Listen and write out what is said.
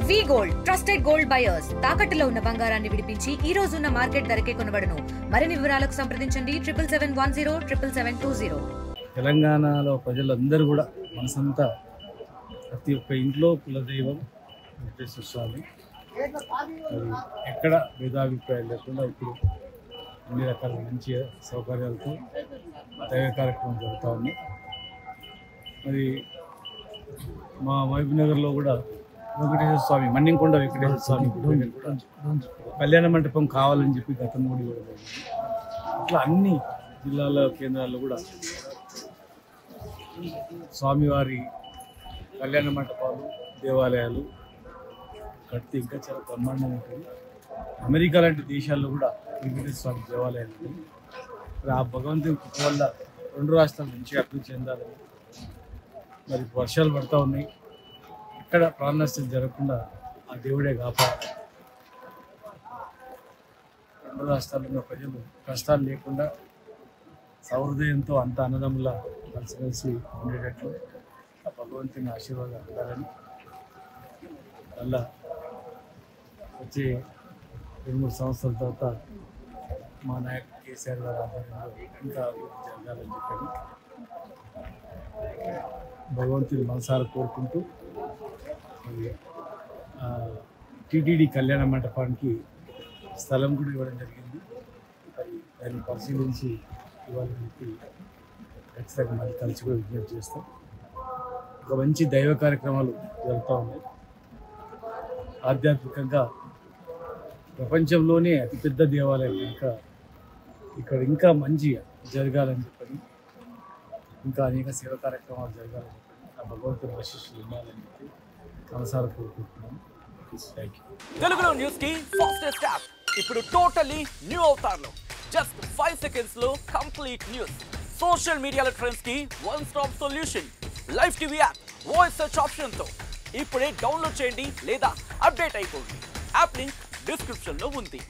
వి gold trusted gold buyers తాకట్టులో ఉన్న బంగారాన్ని విడిపించి ఈ రోజు ఉన్న మార్కెట్ ధరకే కొనబడును. మరిన్ని వివరాలకు సంప్రదించండి 77107720. తెలంగాణలో ప్రజలందరూ కూడా మనసంతా ప్రతి ఒక్క ఇంట్లో కులదైవం వెంకటేశ్వర స్వామి. మరి ఎక్కడ భేదాభిప్రాయాలు లేకుండా ఇప్పుడు అన్ని రకాల మంచి సౌకర్యాలతో దైవ కార్యక్రమం జరుగుతూ ఉంది. మరి మా మహబూబ్నగర్లో కూడా వెంకటేశ్వర స్వామి మన్నింకొండ వెంకటేశ్వర స్వామి కళ్యాణ మంటపం కావాలని చెప్పి గతంలో కూడా అట్లా అన్ని జిల్లాల కేంద్రాల్లో కూడా స్వామివారి కళ్యాణ మంటపాలు దేవాలయాలు కడితే ఇంకా చాలా బ్రహ్మాండంగా ఉంటుంది. అమెరికా లాంటి దేశాల్లో కూడా వెంకటేశ్వర స్వామి దేవాలయాలు ఉన్నాయి. మరి ఆ భగవంతుని కృప వల్ల రెండు రాష్ట్రాలు మంచిగా అభివృద్ధి చెందాలని, మరి వర్షాలు పడుతూ ఉన్నాయి, ఎక్కడ ప్రాణ నష్టం జరగకుండా ఆ దేవుడే కాపాడాలి. రెండు రాష్ట్రాల్లో ఉన్న ప్రజలు కష్టాలు లేకుండా సహృదయంతో అంత అన్నదమ్ముల కలిసిమెలిసి ఉండేటట్లు ఆ భగవంతుని ఆశీర్వాదం ఉండాలని, మళ్ళా వచ్చే 2-3 సంవత్సరాల తర్వాత మా నాయకుడు కేసీఆర్ గారి ఆధ్వర్యంలో ఇంకా అభివృద్ధి జరగాలని చెప్పని భగవంతుని మనసారా కోరుకుంటూ, మరి టీటీడీ కళ్యాణ మంటపానికి స్థలం కూడా ఇవ్వడం జరిగింది. మరి దాన్ని పరిశీలించి ఇవ్వాలని చెప్పి ఖచ్చితంగా మళ్ళీ కలిసి కూడా విజ్ఞప్తి చేస్తాం. ఒక మంచి దైవ కార్యక్రమాలు జరుగుతూ ఉన్నాయి. ఆధ్యాత్మికంగా ప్రపంచంలోనే అతిపెద్ద దేవాలయం ఇంకా ఇక్కడ ఇంకా మంచిగా జరగాలని చెప్పని, ఇంకా అనేక సేవా కార్యక్రమాలు జరగాలని చెప్పని ఆ భగవంతుని ఆశీస్సులు ఉండాలని చెప్పి మనసారా కోరుకుంటున్నాను. తెలుగులో న్యూస్ కి ఫాస్టెస్ట్ యాప్ ఇప్పుడు టోటలీ న్యూ అవతార్లో జస్ట్ 5 seconds లో కంప్లీట్ న్యూస్. సోషల్ మీడియాలో ట్రెండ్స్ కి one stop solution. Live TV app voice search option తో ఇప్పుడే డౌన్లోడ్ చేయండి లేదా అప్డేట్ అయిపోండి. యాప్ లింక్ డిస్క్రిప్షన్ లో ఉంది.